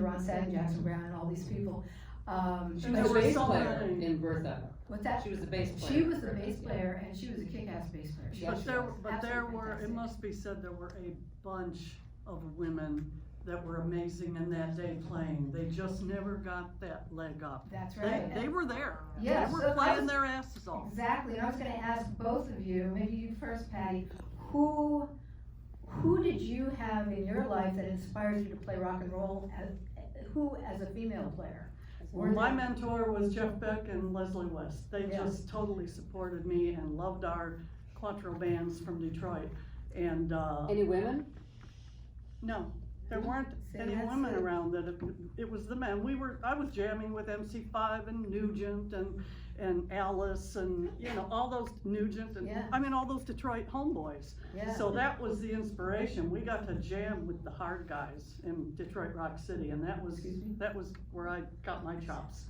the Ron Satin, Jackson Brown, and all these people. She was a bass player in Bertha. What's that? She was the bass player. She was the bass player, and she was a kick-ass bass player. But there were, it must be said, there were a bunch of women that were amazing in that day playing. They just never got that leg up. That's right. They were there. Yes, they were playing their asses off. Exactly, and I was gonna ask both of you, maybe you first, Patti, who did you have in your life that inspires you to play rock and roll, who as a female player? My mentor was Jeff Beck and Leslie West. They just totally supported me and loved our Quatro bands from Detroit. And Any women? No, there weren't any women around. It was the men. I was jamming with MC5 and Nugent and Alice and all those Nugent and I mean all those Detroit homeboys. Yeah. So that was the inspiration. We got to jam with the hard guys in Detroit Rock City, and that was where I got my chops.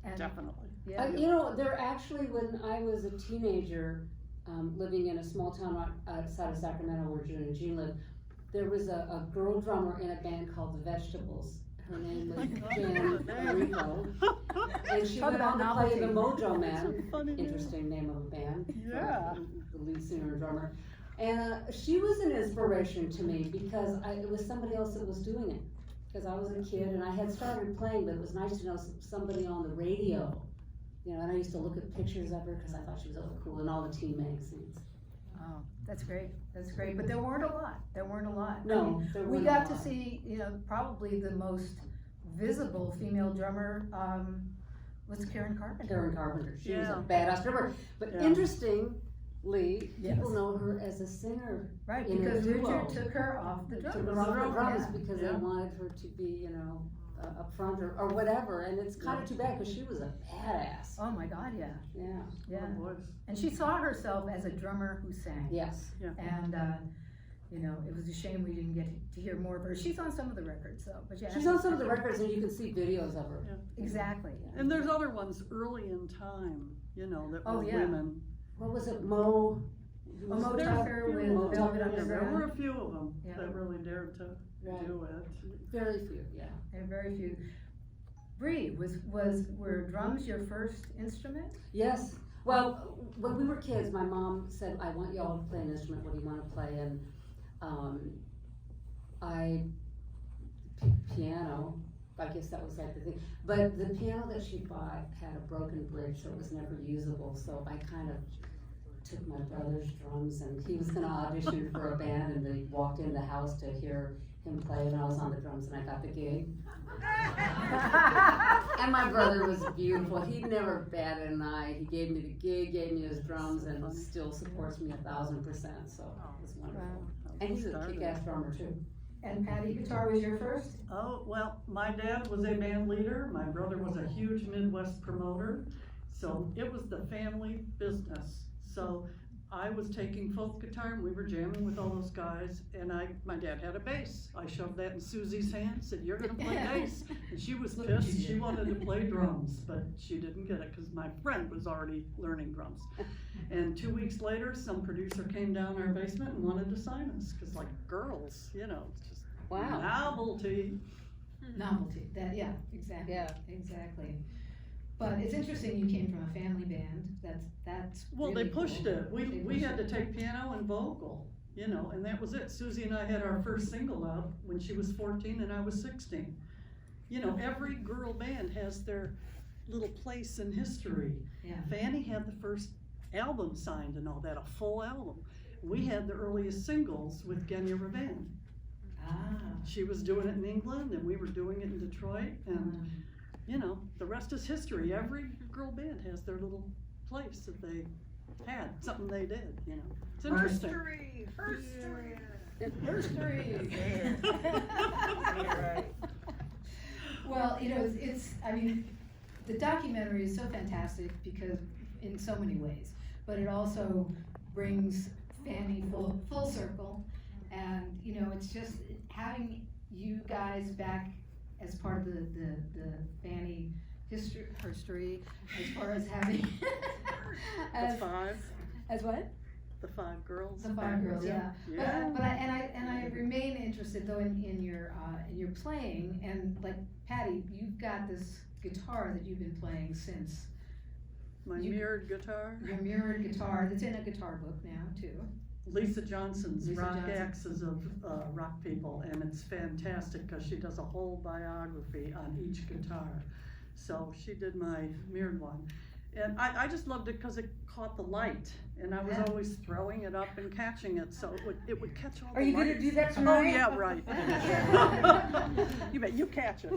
And definitely. Yeah. There actually, when I was a teenager, living in a small town outside of Sacramento where June and Jean lived, there was a girl drummer in a band called The Vegetables. Her name was Jan Rico, and she went on to play the Mojo Man. Interesting name of a band. Yeah. The lead singer and drummer. And she was an inspiration to me because it was somebody else that was doing it. Because I was a kid and I had started playing, but it was nice to know somebody on the radio. And I used to look at pictures of her because I thought she was so cool in all the teen magazines. Oh, that's great. That's great. But there weren't a lot. No, we got to see, probably the most visible female drummer was Karen Carpenter. She was a badass drummer. But interestingly, people know her as a singer. Right, because Richard took her off the drums. Took her off the drums because they wanted her to be, up front or whatever. And it's kind of too bad because she was a badass. Oh my God, yeah. Oh, boys. And she saw herself as a drummer who sang. Yes. Yeah. And it was a shame we didn't get to hear more of her. She's on some of the records though. But she's on some of the records and you can see videos of her. Yeah. Exactly. And there's other ones early in time, that were women. What was it, Mo? Mo Tucker with Velvet Underground. There were a few of them that really dared to do it. Very few, And very few. Brie, were drums your first instrument? Yes. Well, when we were kids, my mom said, I want y'all to play an instrument. What do you want to play? And I picked piano. I guess that was like the thing. But the piano that she bought had a broken bridge, so it was never usable. So I kind of took my brother's drums, and he was going to audition for a band, and they walked in the house to hear him play, and I was on the drums, and I got the gig. And my brother was beautiful. He never batted an eye. He gave me the gig, gave me his drums, and still supports me 1,000%. So it was wonderful. Wow. And he's a kick-ass drummer too. And Patti, guitar was your first? Oh, well, my dad was a band leader. My brother was a huge Midwest promoter. So it was the family business. So I was taking folk guitar and we were jamming with all those guys, and my dad had a bass. I shoved that in Susie's hand, said, "You're gonna play bass." And she was pissed. She wanted to play drums, but she didn't get it because my friend was already learning drums. And 2 weeks later, some producer came down our basement and wanted to sign us, because girls, it's just novelty. Novelty, exactly. Yeah. Exactly. But it's interesting you came from a family band. That's well, really they pushed cool. it. We had to take piano and vocal, and that was it. Susie and I had our first single out when she was 14 and I was 16. Every girl band has their little place in history. Yeah. Fanny had the first album signed and all that, a full album. We had the earliest singles with Genya Ravan. She was doing it in England and we were doing it in Detroit, and the rest is history. Every girl band has their little place that they had, something they did, It's interesting. History. Well, the documentary is so fantastic because in so many ways, but it also brings Fanny full circle, and it's just having you guys back as part of the Fanny history, as far as having As five. As what? The Five Girls. The Five Girls, yeah. Yeah. But I remain interested though in your playing, and like Patti, you've got this guitar that you've been playing since. My mirrored guitar. Your mirrored guitar that's in a guitar book now too. Lisa Johnson's Lisa Rock Johnson. Axes of Rock People, and it's fantastic because she does a whole biography on each guitar. So she did my mirrored one. And I just loved it because it caught the light, and I was Yeah. always throwing it up and catching it, so it would catch all the light. Are you gonna do that Oh, tonight? yeah, right. You bet, you catch it.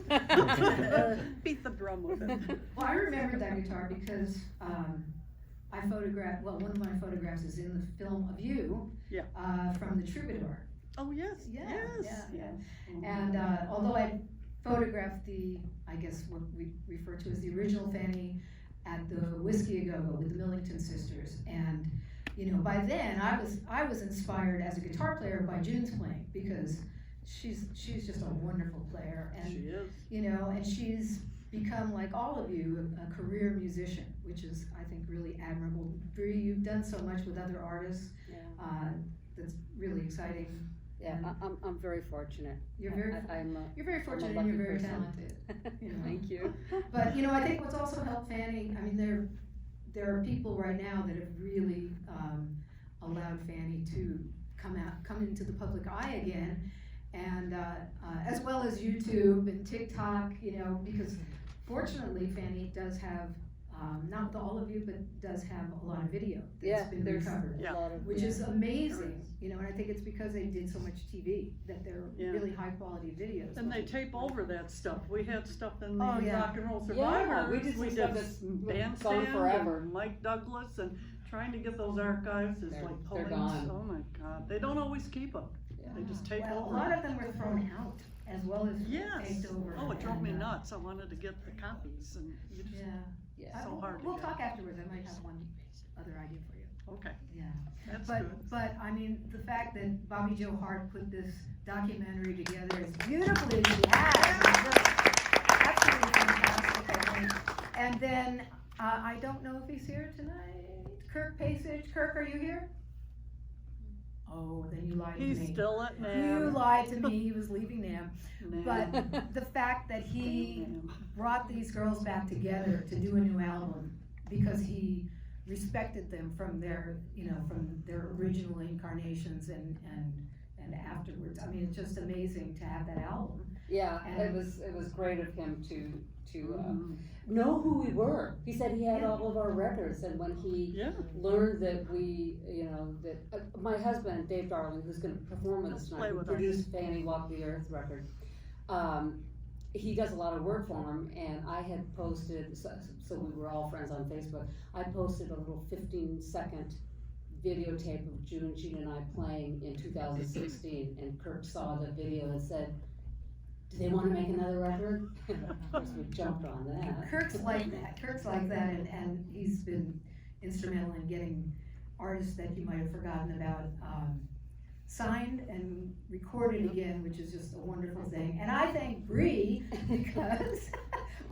Beat the drum with it. Well, I remember that guitar because I photographed. Well, one of my photographs is in the film of you. Yeah. From the Troubadour. Oh, yes, Yeah, yes. yeah. And although I photographed I guess what we refer to as the original Fanny at the Whiskey A Go-Go with the Millington sisters, and you know, by then I was inspired as a guitar player by June's playing, because she's just a wonderful player, and She is. you know, and she's become, like all of you, a career musician, which is, I think, really admirable. Brie, you've done so much with other artists. Yeah. That's really exciting. Yeah, I'm very fortunate. You're very You're very fortunate and you're very talented. You know. Thank you. But you know, I think what's also helped Fanny, I mean, there are people right now that have really allowed Fanny to come into the public eye again, and as well as YouTube and TikTok, you know, because fortunately Fanny does have, not with all of you, but does have a lot of video that's been there's recovered, a lot of, which is amazing, you know, and I think it's because they did so much TV, that they're Yeah. really high quality videos. And they tape over that stuff. We had stuff in the Oh, yeah. Rock and Roll Yeah, Survivors. we did some stuff that's gone Bandstand forever. and Mike Douglas, and trying to get those archives is They're like gone. pulling. Oh my God, they don't always keep them. They just take Well, over. a lot of them were thrown out as well as Yes. taped over. Oh, it drove me and, nuts. I wanted to get the copies, and you just, Yeah. yeah. so hard to We'll get. talk afterwards. I might have one other idea for you. Okay, Yeah. that's But, good. but I mean, the fact that Bobby Joe Hart put this documentary together as beautifully as he has, is just absolutely fantastic, I think. And then, I don't know if he's here tonight. Kirk Pasage. Kirk, are you here? Oh, then you lied to me. He's still at You NAMM. lied to me. He was leaving NAMM. But NAMM. the fact that he NAMM. brought these girls back together to do a new album because he respected them from their, you know, from their original incarnations and afterwards. I mean, it's just amazing to have that album. Yeah, And- it was great of him to Mhm. know who we were. He said he had all of our records, and when he Yeah. learned that we, you know, that my husband, Dave Darling, who's going to perform with us Play tonight, who with us. produced Fanny Walk the Earth record, he does a lot of work for him, and I had posted, so we were all friends on Facebook, I posted a little 15-second videotape of Gene and I playing in 2016, and Kirk saw the video and said, do they want to make another record? Of course, we jumped on that. Kirk's like that. Kirk's like that, and he's been instrumental in getting artists that you might have forgotten about signed and recorded again, which is just a wonderful thing. And I thank Brie because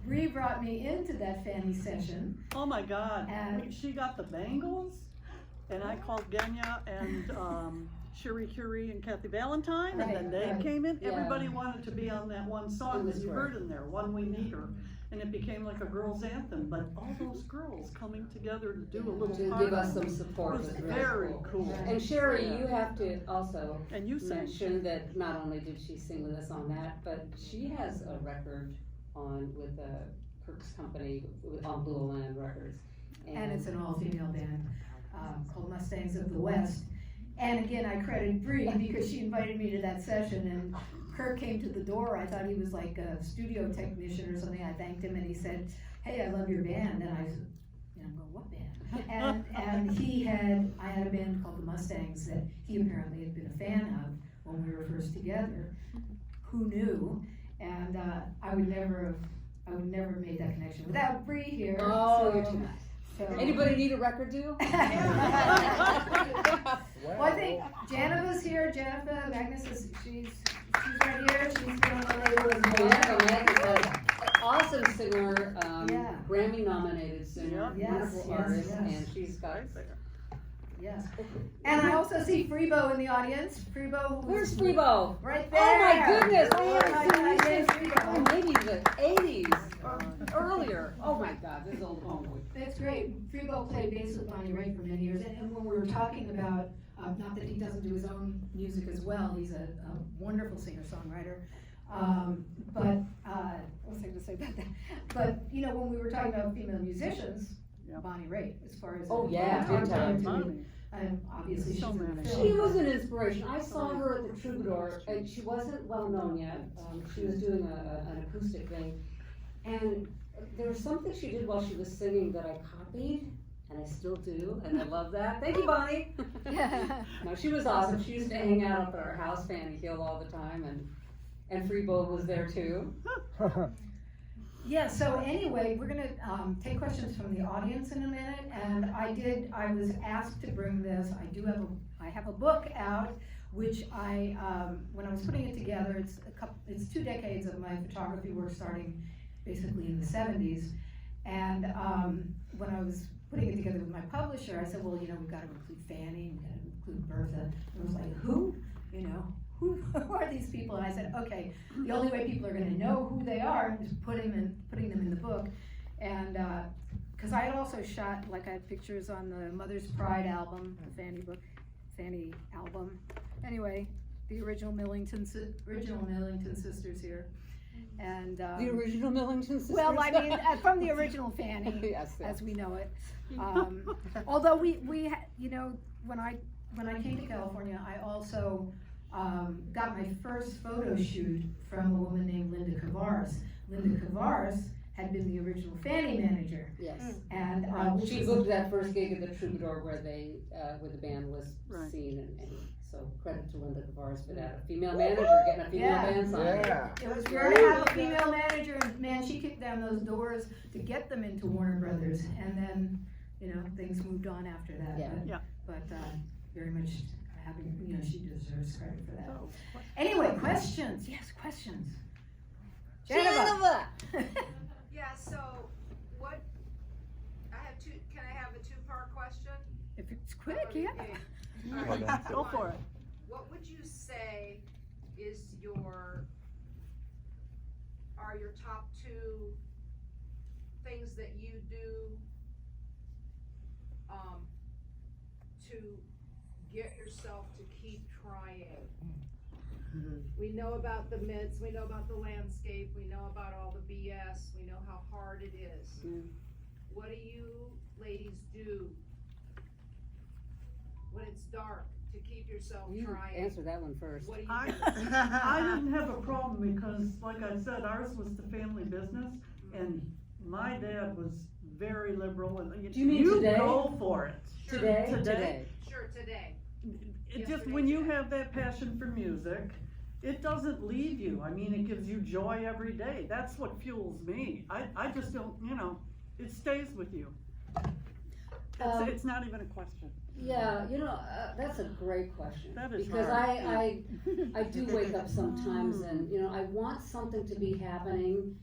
Brie brought me into that Fanny session. Oh my God, And- she got the bangles, and I called Genya and Cherie Currie and Kathy Valentine, and then they Right. came in. Yeah. Everybody wanted to be on that one It song was that you great. heard in there, One We Need Her, and it became like a girls' anthem. But all those girls coming together to do a little To part give of us it some support was was really very cool. And Sherry, Yeah. you have to also And you sang. mention that not only did she sing with us on that, but she has a record on with Kirk's company on Blue Land Records. And it's an all-female band called Mustangs of the West. And again, I credit Brie because she invited me to that session, and Kirk came to the door. I thought he was like a studio technician or something. I thanked him, and he said, "Hey, I love your band." And I said, "You know, I'm going, what band?" And I had a band called the Mustangs that he apparently had been a fan of when we were first together. Who knew? And I would never have made that connection without Brie here. Oh, so- you're too nice. so- Anybody need a record deal? Well, I think Janiva's here. Janiva Magnus she's right here. She's been on the label as well. Yeah, awesome singer, Yeah. Grammy nominated singer, Yeah. wonderful Yes, artist, yes. and she's got Right there. yes. And I also see Freebo in the audience. Freebo. Where's Freebo? Right there. Oh my goodness! I Oh my haven't God, seen yes, this Freebo. in maybe the 80s or earlier. Oh my God, this is old homeboy. That's great. Freebo played bass with Bonnie Raitt for many years, and when we were talking about, not that he doesn't do his own music as well, he's a wonderful singer-songwriter. But what was I going to say about that? But you know, when we were talking about female musicians, Bonnie Raitt, as far as Oh, yeah, big time. And obviously So she's in the many. film. She was an inspiration. I saw her at the Troubadour, and she wasn't well known yet. She was doing an acoustic thing, and there was something she did while she was singing that I copied, and I still do, and I love that. Thank you, Bonnie. No, she was awesome. She used to hang out up at our house, Fanny Hill, all the time, and Freebo was there too. Yeah, so anyway, we're gonna take questions from the audience in a minute, and I was asked to bring this. I have a book out, which when I was putting it together, it's 2 decades of my photography work starting basically in the 70s, and when I was putting it together with my publisher, I said, well, you know, we've got to include Fanny, we've got to include Bertha, and I was like, who? You know, who are these people? And I said, okay, the only way people are going to know who they are is putting them in the book. And because I had also shot, like I had pictures on the Mother's Pride album, the Fanny album. Anyway, the original Millington sisters here. And The original Millington sisters? well, I mean, from the original Fanny, Yes, yes. as we know it. Although you know, when I came to California, I also got my first photo shoot from a woman named Linda Cavares. Linda Cavares had been the original Fanny manager. Yes. And She booked that first gig at the Troubadour where the band was Right. seen, and so credit to Linda Cavares for that. A female manager getting a female Yeah. band signed. Yeah. it was rare to have a female manager, and man, she kicked down those doors to get them into Warner Brothers, and then, you know, things moved on after that. Yeah. Yeah. But very much having, you know, she deserves credit for that. Anyway, questions? Yes, questions. Jennifer! Yeah, so what, can I have a 2-part question? If it's quick, yeah. All right, Go for it. What would you say are your top 2 things that you do to get yourself to keep trying? We know about the myths, we know about the landscape, we know about all the BS, we know how hard it is. What do you ladies do when it's dark to keep yourself You trying? answer that one first. What do you I do? I didn't have a problem because, like I said, ours was the family business, and my dad was very liberal, and Do you mean today? go for it. Sure. Today? Sure, today. It just, when you have that passion for music, it doesn't leave you. I mean, it gives you joy every day. That's what fuels me. I just don't, you know, it stays with you. It's not even a question. Yeah, you know, that's a great question. That is because hard, I do wake up sometimes and, you know, I want something to be happening,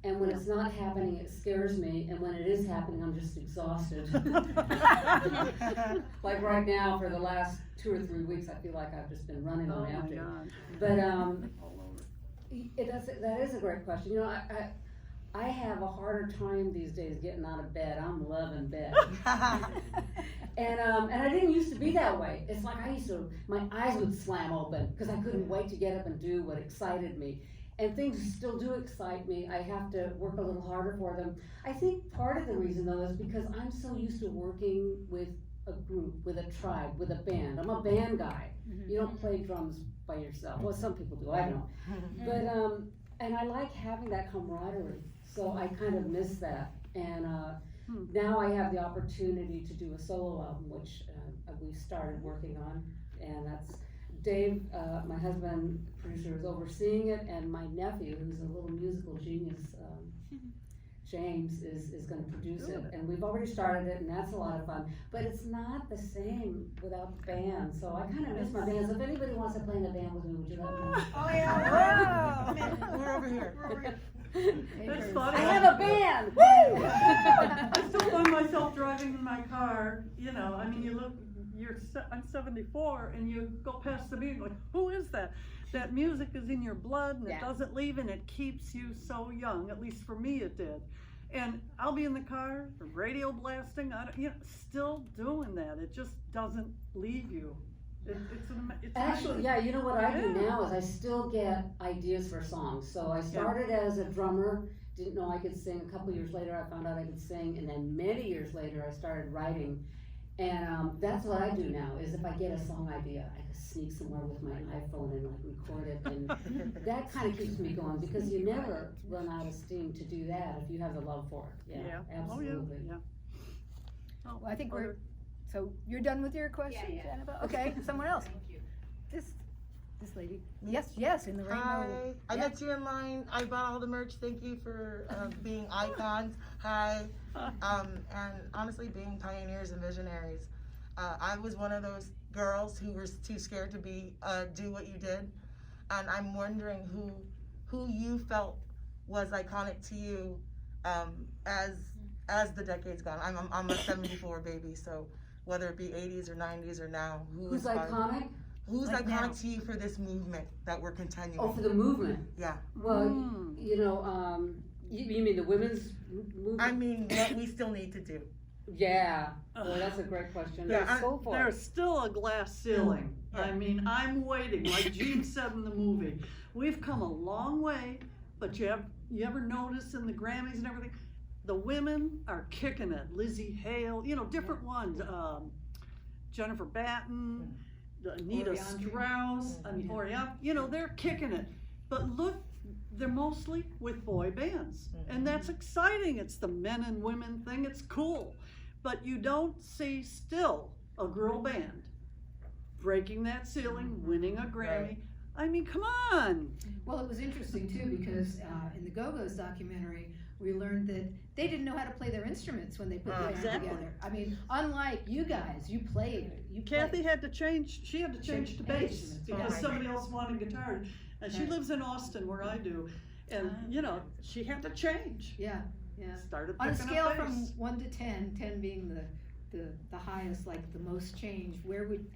and when it's not happening, it scares me, and when it is happening, I'm just exhausted. Like right now, for the last 2 or 3 weeks, I feel like I've just been running Oh on my empty. God. But All over. that is a great question. You know, I have a harder time these days getting out of bed. I'm loving bed. And I didn't used to be that way. It's like my eyes would slam open because I couldn't wait to get up and do what excited me. And things still do excite me. I have to work a little harder for them. I think part of the reason though is because I'm so used to working with a group, with a tribe, with a band. I'm a band guy. You don't play drums by yourself. Well, some people do, I don't. But, and I like having that camaraderie. So I kind of miss that. And now I have the opportunity to do a solo album, which we started working on. And that's Dave, my husband, producer, is overseeing it. And my nephew, who's a little musical genius, James, is going to produce it. And we've already started it, and that's a lot of fun. But it's not the same without the band. So I kind of miss my bands. If anybody wants to play in a band with me, would you let me know? Oh, yeah. We're over here. That's funny. I have a band! Woo! I still find myself driving driving in my car, you know, I mean, you look, I'm 74, and you go past the meeting, like, who is that? That music is in your blood, and it doesn't leave, and it keeps you so young. At least for me, it did. And I'll be in the car, the radio blasting, still doing that. It just doesn't leave you. It's Actually, yeah, you know what I do now is I still get ideas for songs. So I started as a drummer, didn't know I could sing. A couple years later, I found out I could sing, and then many years later, I started writing. And that's what I do now, is if I get a song idea, I can sneak somewhere with my iPhone and like record it, and that kind of keeps me going, because you never run out of steam to do that if you have the love for it. Yeah, absolutely. Well, I think so you're done with your question, Annabelle? Okay, someone else. Thank you. This lady. Yes, in the rainbow. Hi, I met you in line. I bought all the merch. Thank you for being icons. Hi, and honestly, being pioneers and visionaries. I was one of those girls who was too scared to do what you did, and I'm wondering who you felt was iconic to you as the decades gone. I'm a 74 baby, so whether it be 80s or 90s or now, Who's iconic? Who's Like iconic now. to you for this movement that we're continuing? Oh, for the movement. Yeah. Well, you know, you mean the women's movement? I mean, what we still need to do. Yeah. Well, that's a great question. Yeah, Go for it. There's still a glass ceiling. I mean, I'm waiting, like Gene said in the movie. We've come a long way, but you ever notice in the Grammys and everything, the women are kicking it. Lizzie Hale, you know, different ones. Jennifer Batten, Anita Oriana. Strauss, Oriana, you know, they're kicking it. But look, they're mostly with boy bands. And that's exciting. It's the men and women thing. It's cool. But you don't see still a girl band breaking that ceiling, winning a Grammy. Right. I mean, come on. Well, it was interesting too, because in the Go-Go's documentary, we learned that they didn't know how to play their instruments when they put the band Exactly. together. I mean, unlike you guys, you played. Kathy had to change, she had to change to bass instruments. because Oh. somebody else wanted guitar. And she Right. lives in Austin where I do. And, you know, she had to change. Yeah. Started On a picking scale up from bass. 1 to 10, 10 being the highest, like the most change,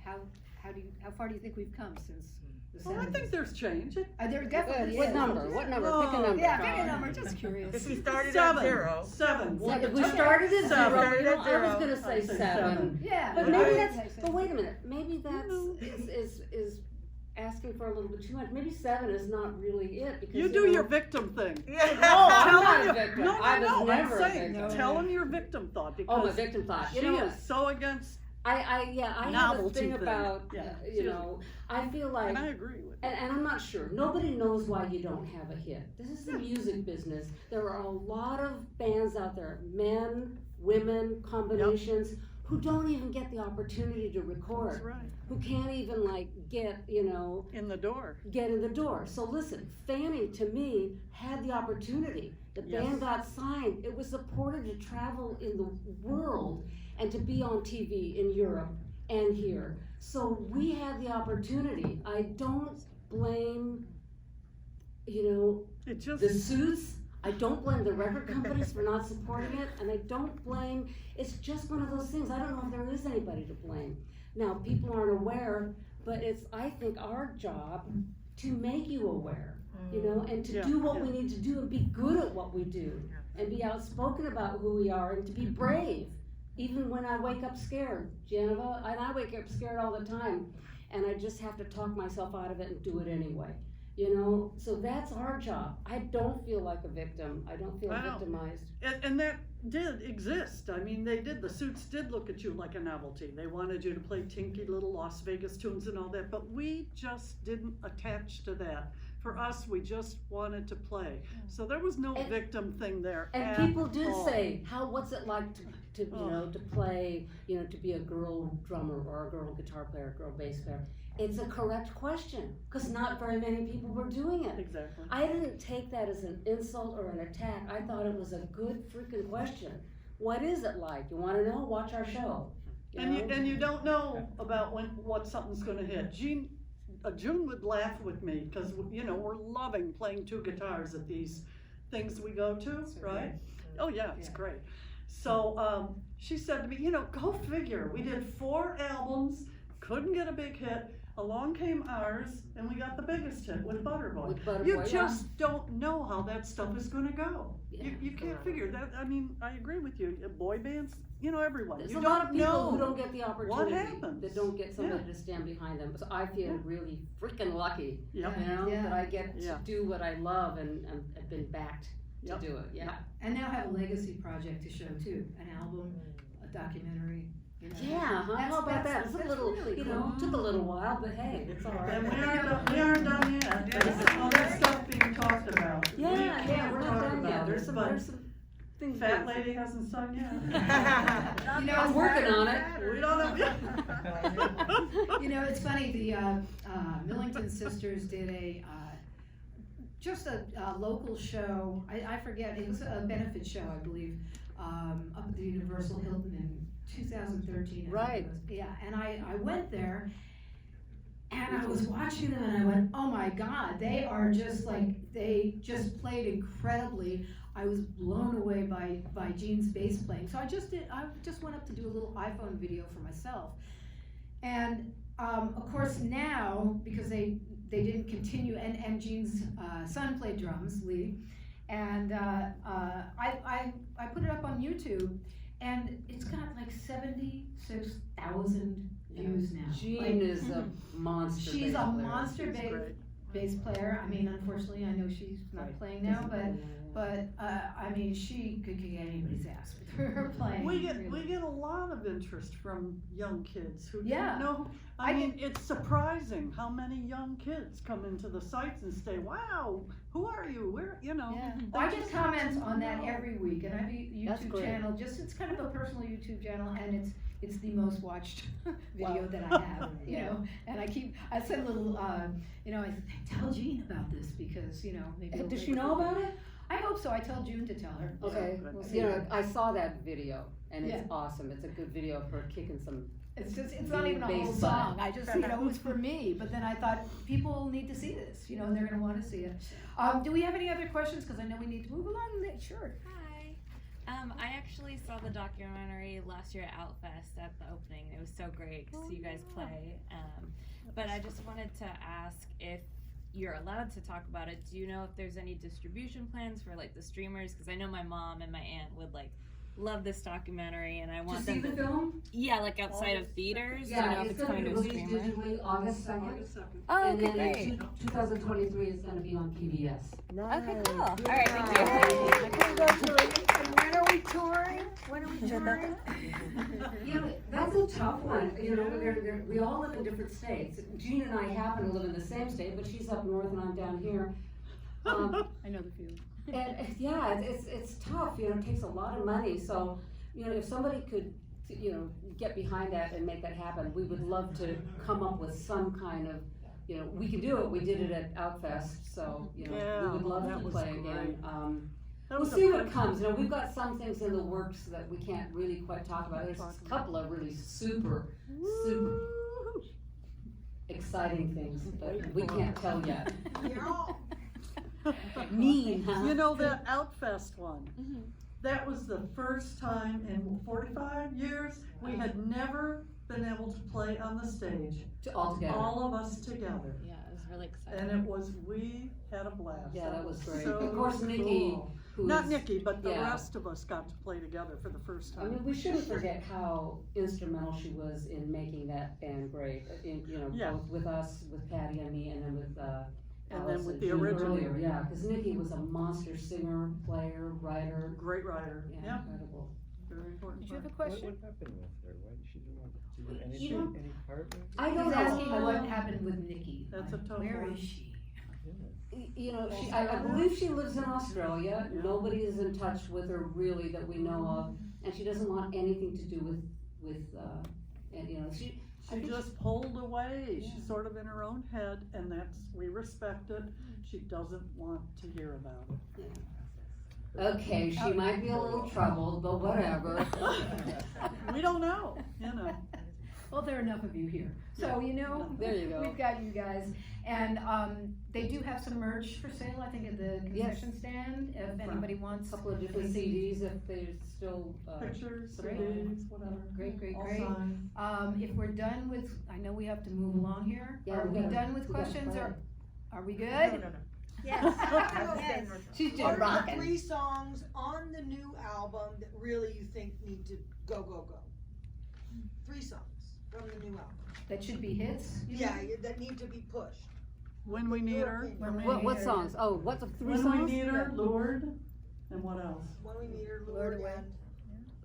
how far do you think we've come since the Well, I 70s? think there's change. There definitely What is. number? What number? Oh. Pick a number. Yeah, pick a number, just curious. If we started Seven. at 0. Seven. One to We 10. started at 0. Started You know, at I was 0. gonna say I'd say 7. Yeah. But yeah. maybe I'd that's, say but wait a minute, maybe that's, know. is asking for a little bit too much. Maybe 7 is not really it, because You do know, your victim thing. Yeah. No, I'm Tell not him a your- victim. No, I was I'm never a saying, victim. tell him your victim thought Oh, my because victim thought. she You know is what? so against, I have a Novelty thing thing. about, Yeah. you know, I feel like, and I agree with you. and I'm not sure, nobody knows why you don't have a hit. This is the music business. There are a lot of bands out there, men, women, combinations, who don't even get the opportunity to record. That's right. Who can't even like get, you know, In the door. get in the door. So listen, Fanny to me had the opportunity. The Yes. band got signed. It was supported to travel in the world and to be on TV in Europe and here. So we had the opportunity. I don't blame, you know, It just, the suits. I don't blame the record companies for not supporting it, and I don't blame, it's just one of those things. I don't know if there is anybody to blame. Now, people aren't aware, but it's, I think, our job to make you aware, you know, and to Yeah, do what yeah. we need to do and be good at what we do, and be outspoken about who we are, and to be brave, even when I wake up scared. Geneva, and I wake up scared all the time, and I just have to talk myself out of it and do it anyway. You know, so that's our job. I don't feel like a victim. I don't feel I know. victimized. and that did exist. I mean, they did. The suits did look at you like a novelty. They wanted you to play tinky little Las Vegas tunes and all that, but we just didn't attach to that. For us, we just wanted to play. So there was no And- victim thing there And at people did all. say, what's it like to you Oh. know, to play, you know, to be a girl drummer or a girl guitar player, a girl bass player? It's a correct question, because not very many people were doing it. Exactly. I didn't take that as an insult or an attack. I thought it was a good freaking question. What is it like? You wanna know? Watch our show. And you don't know about what something's gonna hit. June would laugh with me because you know we're loving playing 2 guitars at these things we go to, right? Oh yeah, it's Yeah. great. So, she said to me, go figure, we did 4 albums, couldn't get a big hit, along came ours, and we got the biggest hit with Butterboy. With Butterboy, You just don't know how that stuff is gonna go. Yeah. You can't figure that. I mean, I agree with you. Boy bands, everyone. There's You a don't lot of people know who don't get the opportunity, happens. that don't get somebody Yeah. to stand behind them. So I feel Yeah. really freaking lucky, Yep. Yeah. that I get Yeah. to do what I love and have been backed Yep. to do it. Yeah. And now have a legacy project to show too, an album, a documentary, Yeah, huh? How about that? It's a that's little, really took a little while, but hey, it's all And right. we aren't done yet. There's other stuff being talked about. Yeah, We yeah, can't we're talk not done about yet. it, There's but some things. Fat lady hasn't sung yet. I'm working on it. We don't know yet. It's funny, the Millington sisters did just a local show, I forget, it was a benefit show, I believe, up at the Universal Hilton in 2013. I think Right. it was. Yeah, and I went there, and I was watching them, and I went, oh my God, they just played incredibly. I was blown away by Jean's bass playing. So I just went up to do a little iPhone video for myself. And of course now, because they didn't continue, and Jean's son played drums, Lee, and I put it up on YouTube, and it's got like 76,000 views now. Jean is a monster. She's bass a player. monster bass player. I mean, unfortunately, I know she's not playing now, but I mean, she could kick anybody's ass with her playing. We get really. a lot of interest from young kids who Yeah. don't know. I mean, it's surprising how many young kids come into the sites and say, "Wow, who are you? Where?" Yeah. they I get just comments don't on that know. every week, and I have a That's YouTube great. channel. It's kind of a personal YouTube channel, and it's the most watched video that I have. And I send little, I tell Jean about this because maybe. it'll Does make she know her- about it? I hope so. I told June to tell her. Okay, good. We'll see. I saw that video, and it's Yeah. awesome. It's a good video of her kicking some. It's not even a Bass whole butt. song. I just, it was for me. But then I thought people need to see this, and they're going to want to see it. Do we have any other questions? Because I know we need to move along. Sure. Hi. I actually saw the documentary last year at Outfest at the opening. It was so great to see you guys play. But I just wanted to ask if you're allowed to talk about it. Do you know if there's any distribution plans for the streamers? Because I know my mom and my aunt would love this documentary, and I want To see them the film? outside of theaters. Yeah, do you know if it's it's going to going be to a released streamer? digitally August 2nd. August 2nd. Oh, And okay, then great. 2023 is going to be on PBS. Okay, cool. All right, thank you. Congratulations. And when are we touring? That's a tough one. We all live in different states. Jean and I happen to live in the same state, but she's up north and I'm down here. I know the feeling. And yeah, it's tough. It takes a lot of money. So, if somebody could, get behind that and make that happen, we would love to come up with some kind of, we can do it. We did it at Outfest, so we would love that to was play great. again. That We'll was see a what fun- comes. We've got some things in the works that we can't really quite talk about. There's a couple of really super exciting things, but we can't tell yet. Mean, huh? That Outfest one, that was the first time in 45 years we had never been able to play on the stage, All together. all of us together. Yeah, it was really exciting. And we had a blast. Yeah, that was great. So Of course, Nikki, cool. who's, Not Nikki, but the yeah. rest of us got to play together for the first I time. mean, we shouldn't forget how instrumental she was in making that band great. Yeah. Both with us, with Patty and me, and then with And Alice then with and the June original. earlier. Yeah, because Nikki was a monster singer, player, writer. Great writer. Yeah, incredible. Very important. Did you have a part. question? What happened with her? Why did she do any You know, any part of it? I don't He's asking know. what happened with Nikki. That's a tough Where one. is she? I believe she lives in Australia. Yeah. Nobody is in touch with her really that we know of, and she doesn't want anything to do with she. I She think just pulled away. Yeah. She's sort of in her own head, and we respect it. She doesn't want to hear about it. Okay, she might be a little troubled, but whatever. We don't know, Well, there are enough of you here. So, There you go. we've got you guys. And, they do have some merch for sale, I think, at the concession stand, if anybody wants. Couple of different CDs if they're still, Pictures, Great. CDs, whatever. Great, great, All great. signed. If we're done with, I know we have to move along here. Yeah, Are we we gotta- done with we gotta questions, play. or, are we good? No. Yes. Yes. She's What just are the rocking. 3 songs on the new album that really you think need to go? 3 songs from the new album. That should be hits? you Yeah, mean? that need to be pushed. When We Need Her. When We What Need Her. songs? Oh, what's the 3 When songs? We Need Her, Lured, and what else? When We Need Her, Lured Lured, Away.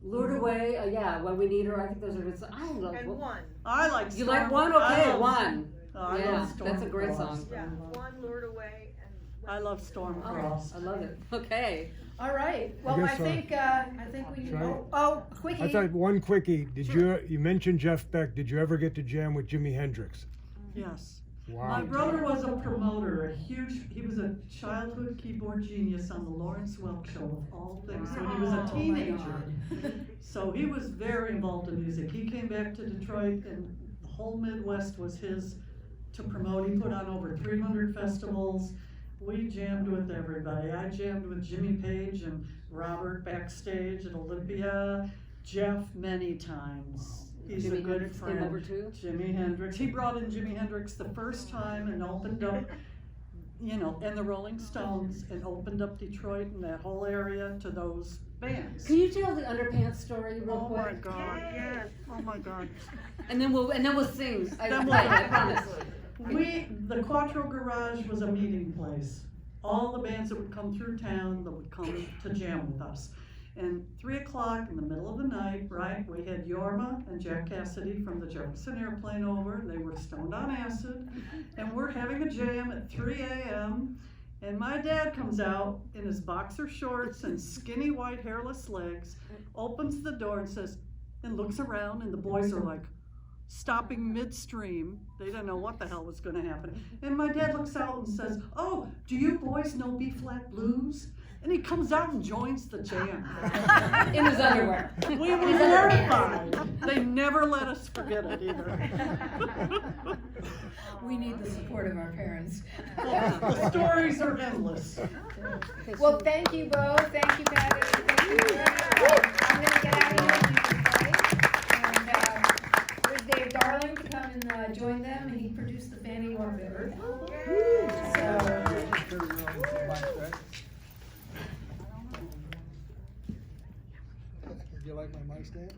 Lured Away, yeah, When We Need Her, I think those are good songs. I love, and One. I like you Storm. like One? I Okay, love- One. I Yeah, love Storm that's a great Cross. song. Yeah, One, Lured Away, and. I love Storm Cross. I love it. Okay. All right, well, I guess, think we, should I- oh, quickie. I thought one quickie. You mentioned Jeff Beck? Did you ever get to jam with Jimi Hendrix? Yes. Wow. My brother was a promoter, he was a childhood keyboard genius on the Lawrence Welk show of all things when he was Oh, a my teenager. God. So he was very involved in music. He came back to Detroit and the whole Midwest was his to promote. He put on over 300 festivals. We jammed with everybody. I jammed with Jimmy Page and Robert backstage at Olympia. Jeff many times. He's Jimi a good Hendrix friend. came over too? Jimi Hendrix. He brought in Jimi Hendrix the first time and opened up, and the Rolling Stones, and opened up Detroit and that whole area to those bands. Can you tell the underpants story real Oh my quick? God, yes, oh my God. And then we'll sing. Then we'll- I promise. The Quatro Garage was a meeting place. All the bands that would come through town that would come to jam with us. And 3 o'clock in the middle of the night, right, we had Yorma and Jack Cassidy from the Jefferson Airplane over. They were stoned on acid. And we're having a jam at 3 a.m. And my dad comes out in his boxer shorts and skinny white hairless legs, opens the door and says, and looks around, and the boys are like, stopping midstream. They didn't know what the hell was gonna happen. And my dad looks out and says, "Oh, do you boys know B-flat blues?" And he comes out and joins the jam. In his underwear. We were mortified. They never let us forget it either. We need the support of our parents. The stories are endless. Well, thank you both, thank you, Patty, thank you. I'm gonna get out of here, you can play. And, here's Dave Darling to come and, join them, and he produced the Fanny Quatro album. So, Do you like my mic stand?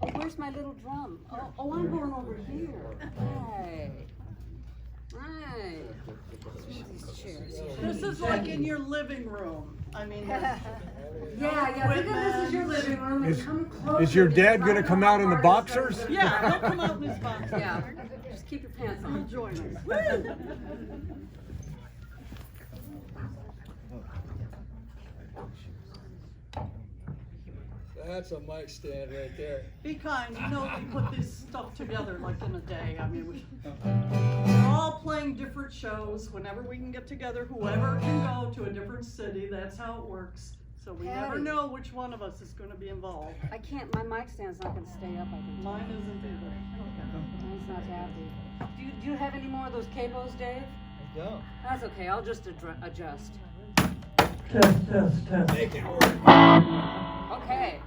Oh, where's my little drum? Oh, I'm going over here. Hey. Right. These chairs. This is like in your living room. I mean, there's Yeah, think of this as your living room and come closer. Is your Just dad right gonna come out in the where boxers? our yeah, he'll come out in his box. Yeah, just keep your pants He'll on. join us. That's a mic stand right there. Be kind, we put this stuff together like in a day. I mean, we're all playing different shows. Whenever we can get together, whoever can go to a different city, that's how it works. So we never Patty. know which one of us is gonna be involved. I can't, my mic stand's not gonna stay up, I think. Mine isn't either. Mine's not happy. Do you have any more of those capos, Dave? I don't. That's okay, I'll just adjust. Test. Make it work. Okay.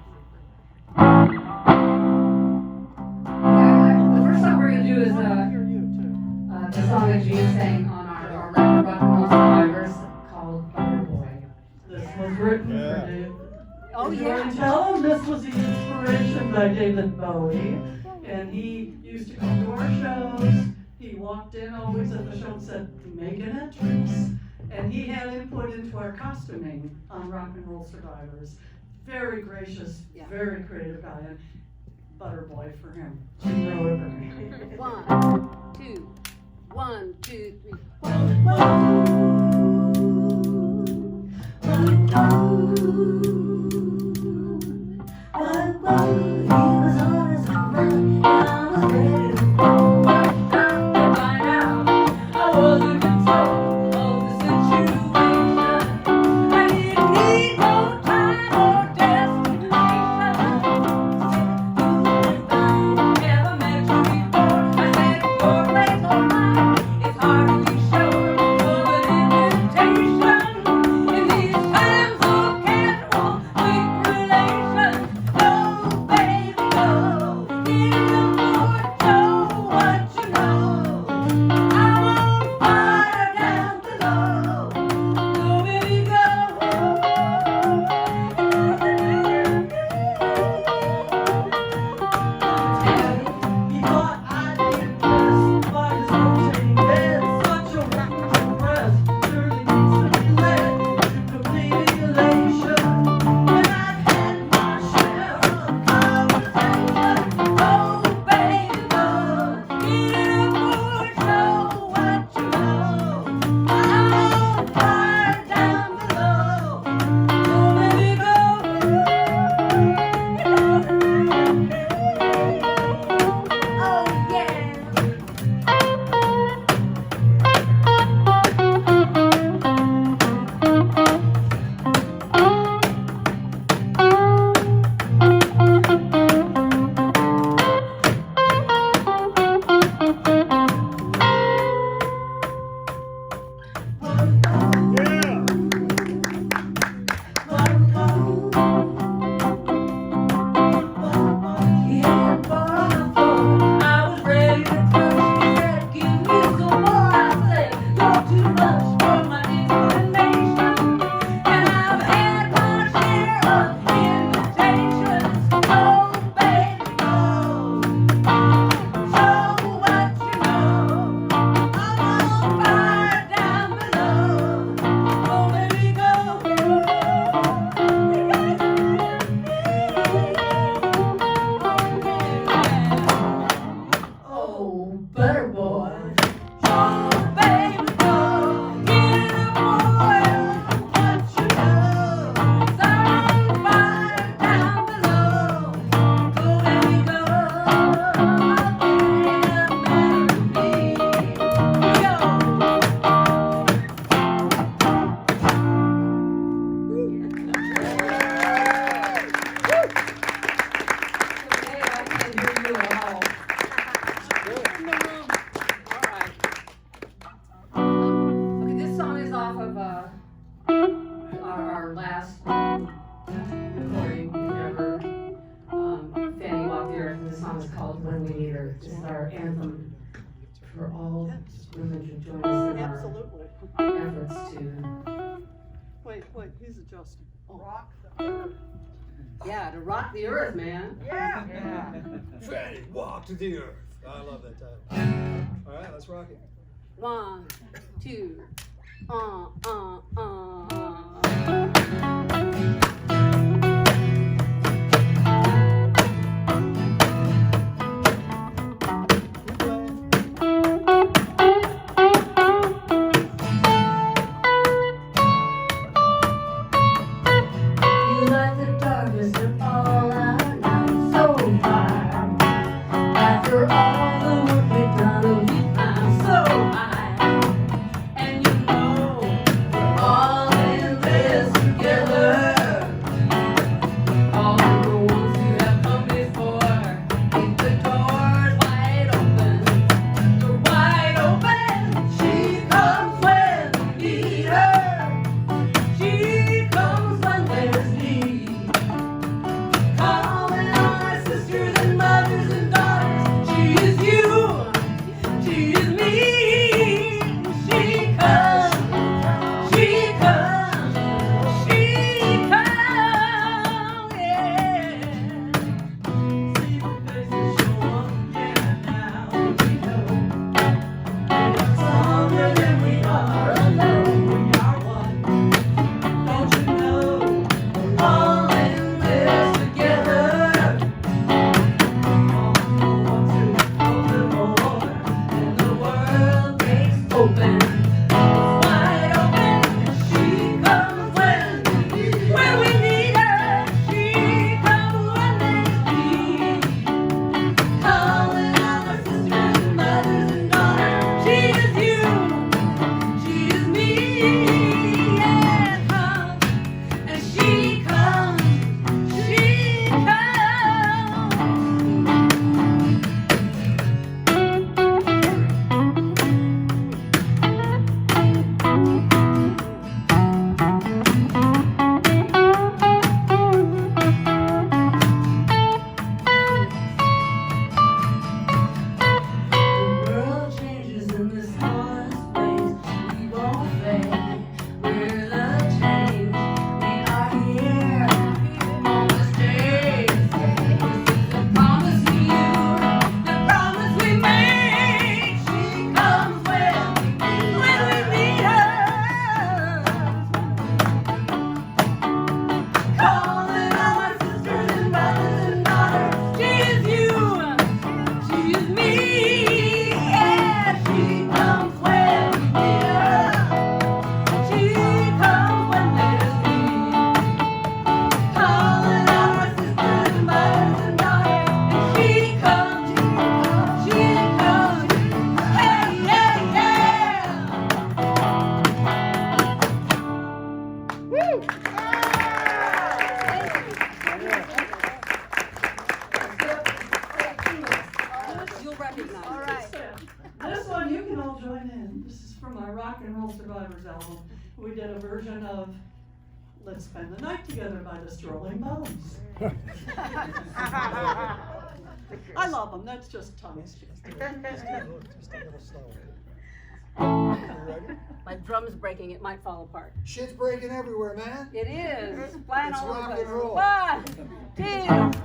The first song we're gonna do is, Hear you too. the song that Gene sang on our record, Rock and Roll Survivors, called Butter Boy. This was written Yeah. for Dave. Oh, Did you yeah. tell him this was the inspiration by David Bowie, and he used to come to our shows. He walked in always at the show and said, "Make an entrance," and he had input into our costuming on Rock and Roll Survivors. Very gracious, Yeah. very creative guy, and Butter Boy for him. Jim wrote it for me. 1, 2, 1, 2, 3. Never met you before. I said, "Your place our last recording ever, Fanny Walked the Earth, and the song is called When We Need Her. This is our anthem for all women to join us in our Absolutely. efforts to, Wait, he's adjusting. Rock the earth. yeah, to rock the earth, man. Yeah. Fanny, walk to the earth. I love that title. All right, let's rock it. 1, 2, We did a version of Let's Spend the Night Together by the Strolling Bones. I love them, that's just tongue. My drum's breaking, it might fall apart. Shit's breaking everywhere, man. It is. Flying It's all over rock the and place. roll. 1, 2,